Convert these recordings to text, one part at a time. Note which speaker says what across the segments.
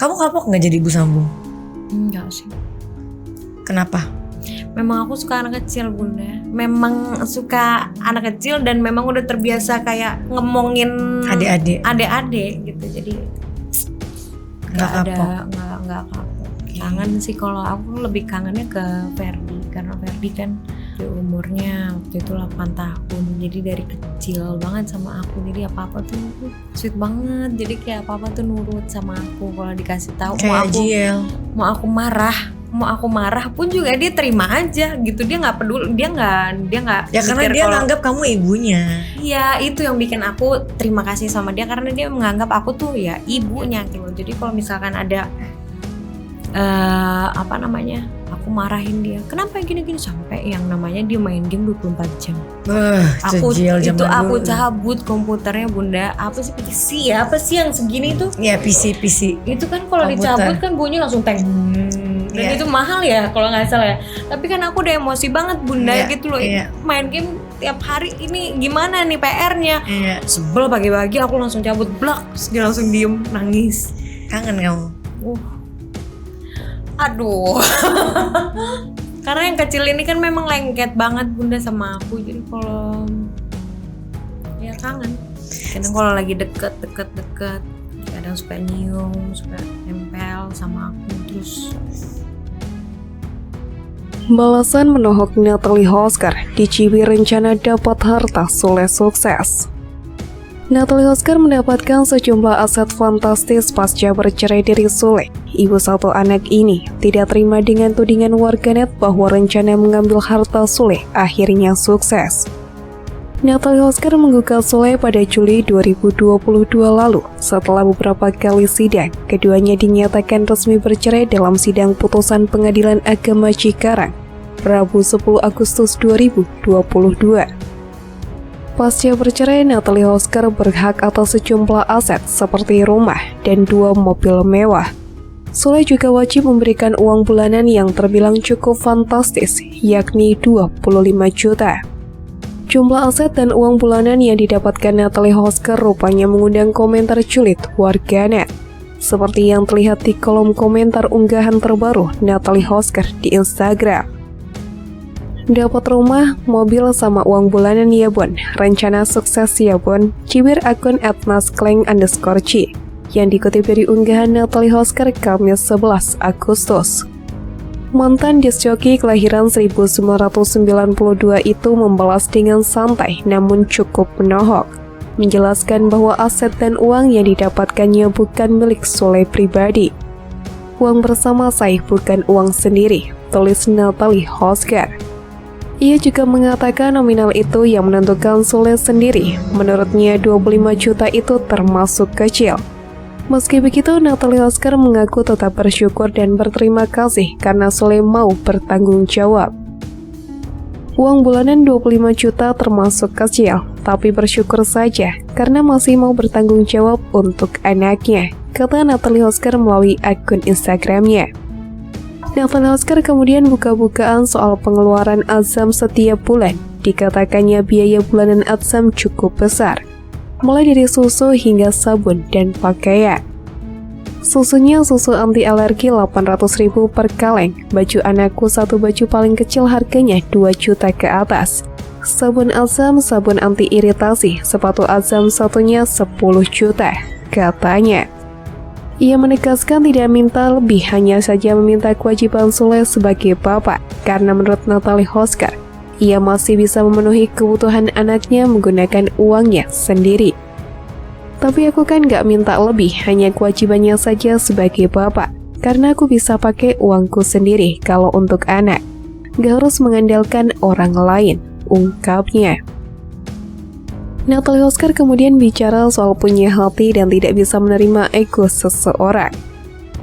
Speaker 1: Kamu kapok nggak jadi ibu sambung?
Speaker 2: Enggak sih.
Speaker 1: Kenapa?
Speaker 2: Memang aku suka anak kecil Bunda. Memang suka anak kecil dan memang udah terbiasa kayak ngomongin adik-adik gitu. Jadi
Speaker 1: Nggak kapok.
Speaker 2: nggak kapok. Kangen sih, kalau aku lebih kangennya ke Ferdi, karena Ferdi kan umurnya waktu itu 8 tahun, jadi dari kecil banget sama aku, jadi apa-apa tuh sweet banget, jadi kayak apa-apa tuh nurut sama aku. Kalau dikasih tahu mau aku marah pun juga dia terima aja gitu, dia nggak peduli, dia nggak
Speaker 1: ya karena dia nganggap kamu ibunya.
Speaker 2: Iya, itu yang bikin aku terima kasih sama dia, karena dia menganggap aku tuh ya ibunya gitu. Jadi kalau misalkan ada aku marahin dia, kenapa gini-gini, sampai yang namanya dia main game 24 jam. Aku cabut komputernya Bunda. Apa sih yang segini tuh?
Speaker 1: Ya PC.
Speaker 2: Itu kan kalau dicabut kan bunyinya langsung teng. Dan itu mahal ya kalau nggak salah ya. Tapi kan aku udah emosi banget Bunda gitu loh. Main game tiap hari ini gimana nih PR-nya. Sebel pagi-pagi aku langsung cabut blok, dia langsung diem nangis.
Speaker 1: Kangen kamu?
Speaker 2: Aduh. Karena yang kecil ini kan memang lengket banget Bunda sama aku. Jadi kalau ya kangen. Kadang kalau lagi deket, kadang suka nyium, suka nempel sama aku terus.
Speaker 3: Balasan menohok Natalie Hosker dicibir rencana dapat harta Sule sukses. Natalie Hosker mendapatkan sejumlah aset fantastis pasca bercerai dari Sule. Ibu satu anak ini tidak terima dengan tudingan warganet bahwa rencana mengambil harta Sule akhirnya sukses. Natalie Hosker menggugat Sule pada Juli 2022 lalu. Setelah beberapa kali sidang, keduanya dinyatakan resmi bercerai dalam sidang putusan Pengadilan Agama Cikarang, Rabu 10 Agustus 2022. Pasca bercerai, Natalie Hosker berhak atas sejumlah aset seperti rumah dan 2 mobil mewah. Sule juga wajib memberikan uang bulanan yang terbilang cukup fantastis, yakni 25 juta. Jumlah aset dan uang bulanan yang didapatkan Natalie Hosker rupanya mengundang komentar julid warganet, seperti yang terlihat di kolom komentar unggahan terbaru Natalie Hosker di Instagram. Dapat rumah, mobil, sama uang bulanan ya Bon, rencana sukses ya Bon, cibir akun @naskleng_c yang dikutip dari unggahan Natalie Hosker Kamis 11 Agustus. Mantan disc joki kelahiran 1992 itu membalas dengan santai namun cukup menohok, menjelaskan bahwa aset dan uang yang didapatkannya bukan milik Sule pribadi. Uang bersama saya bukan uang sendiri, tulis Natalie Hosker. Ia juga mengatakan nominal itu yang menentukan Sule sendiri. Menurutnya 25 juta itu termasuk kecil. Meski begitu, Natalie Hosker mengaku tetap bersyukur dan berterima kasih karena Sule mau bertanggung jawab. Uang bulanan 25 juta termasuk kecil, tapi bersyukur saja karena masih mau bertanggung jawab untuk anaknya, kata Natalie Hosker melalui akun Instagramnya. Natalie Hosker kemudian buka-bukaan soal pengeluaran Azam setiap bulan. Dikatakannya biaya bulanan Azam cukup besar, mulai dari susu hingga sabun dan pakaian. Susunya susu anti alergi 800.000 per kaleng, baju anakku satu baju paling kecil harganya 2 juta ke atas. Sabun Azam, sabun anti iritasi, sepatu Azam satunya 10 juta, katanya. Ia menegaskan tidak minta lebih, hanya saja meminta kewajiban Sule sebagai bapak, karena menurut Natalie Hosker, ia masih bisa memenuhi kebutuhan anaknya menggunakan uangnya sendiri. Tapi aku kan gak minta lebih, hanya kewajibannya saja sebagai bapak, karena aku bisa pakai uangku sendiri kalau untuk anak. Gak harus mengandalkan orang lain, ungkapnya. Natalie Hosker kemudian bicara soal punya hati dan tidak bisa menerima ego seseorang.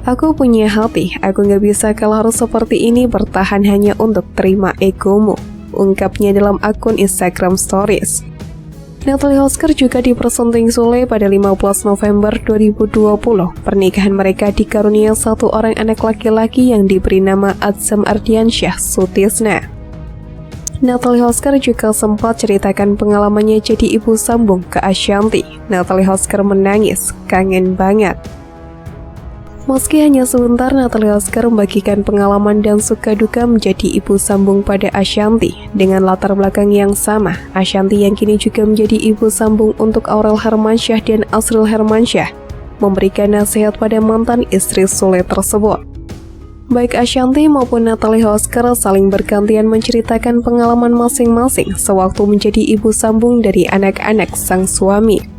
Speaker 3: Aku punya hati, aku gak bisa kalau harus seperti ini bertahan hanya untuk terima egomu, ungkapnya dalam akun Instagram Stories. Natalie Hosker juga dipersunting Sule pada 15 November 2020. Pernikahan mereka dikarunia satu orang anak laki-laki yang diberi nama Azam Ardiansyah Sutisna. Natalie Hosker juga sempat ceritakan pengalamannya jadi ibu sambung ke Ashanti. Natalie Hosker menangis, kangen banget. Meski hanya sebentar, Natalie Hosker membagikan pengalaman dan suka duka menjadi ibu sambung pada Ashanty. Dengan latar belakang yang sama, Ashanty yang kini juga menjadi ibu sambung untuk Aurel Hermansyah dan Asriel Hermansyah memberikan nasihat pada mantan istri Sule tersebut. Baik Ashanty maupun Natalie Hosker saling bergantian menceritakan pengalaman masing-masing sewaktu menjadi ibu sambung dari anak-anak sang suami.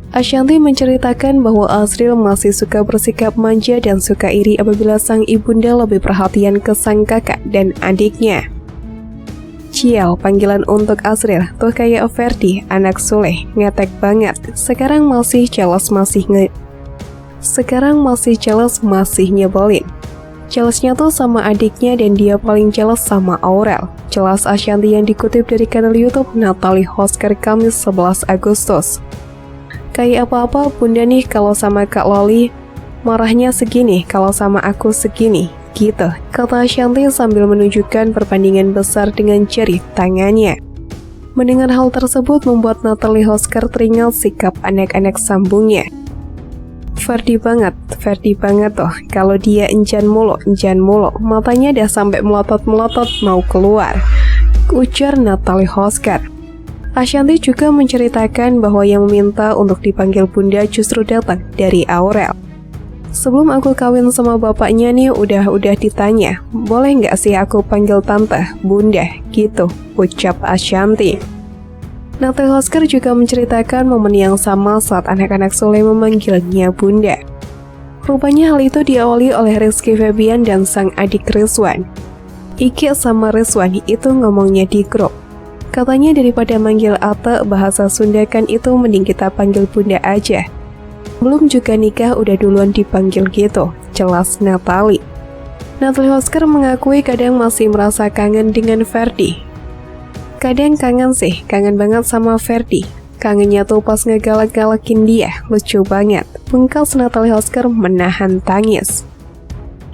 Speaker 3: Ashanty menceritakan bahwa Asriel masih suka bersikap manja dan suka iri apabila sang ibunda lebih perhatian ke sang kakak dan adiknya. Ciao, panggilan untuk Asriel, tuh kayak Ferdi, anak Sule, ngetek banget. Sekarang masih jelas masih nyebelin. Jelasnya tuh sama adiknya dan dia paling jelas sama Aurel. Jelas Ashanty yang dikutip dari kanal YouTube Natalie Hosker Kamis 11 Agustus. Kayak apa-apa bunda nih kalau sama Kak Loli, marahnya segini, kalau sama aku segini, gitu, kata Ashanty sambil menunjukkan perbandingan besar dengan jari tangannya. Mendengar hal tersebut membuat Natalie Hosker teringat sikap anak-anak sambungnya. Ferdi banget tuh, kalau dia enjan mulu, matanya dah sampai melotot-melotot mau keluar, ujar Natalie Hosker. Ashanty juga menceritakan bahwa yang meminta untuk dipanggil bunda justru datang dari Aurel. Sebelum aku kawin sama bapaknya nih udah ditanya, boleh nggak sih aku panggil tante, bunda, gitu, ucap Ashanty. Natalie Hosker juga menceritakan momen yang sama saat anak-anak Sule memanggilnya bunda. Rupanya hal itu diawali oleh Rizky Febian dan sang adik Rizwan. Iki sama Rizwan itu ngomongnya di grup. Katanya daripada manggil Ate bahasa Sunda kan itu mending kita panggil bunda aja. Belum juga nikah udah duluan dipanggil gitu, jelas Natalie. Natalie Hosker mengakui kadang masih merasa kangen dengan Ferdi. Kadang kangen banget sama Ferdi. Kangennya tuh pas ngegalak-galakin dia, lucu banget. Pungkas Natalie Hosker menahan tangis.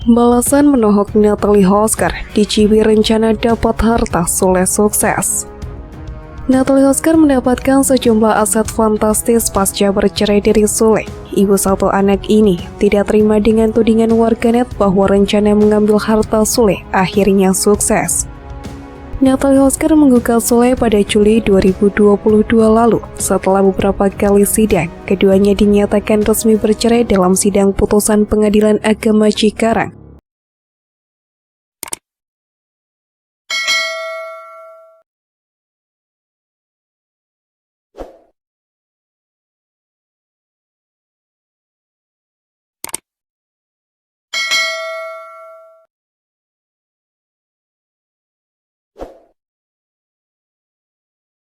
Speaker 3: Balasan menohok Natalie Hosker, dicibir rencana dapat harta Sule sukses. Natalie Hosker mendapatkan sejumlah aset fantastis pasca bercerai dari Sule. Ibu satu anak ini tidak terima dengan tudingan warganet bahwa rencana mengambil harta Sule akhirnya sukses. Natalie Hosker menggugat Sule pada Juli 2022 lalu. Setelah beberapa kali sidang, keduanya dinyatakan resmi bercerai dalam sidang putusan Pengadilan Agama Cikarang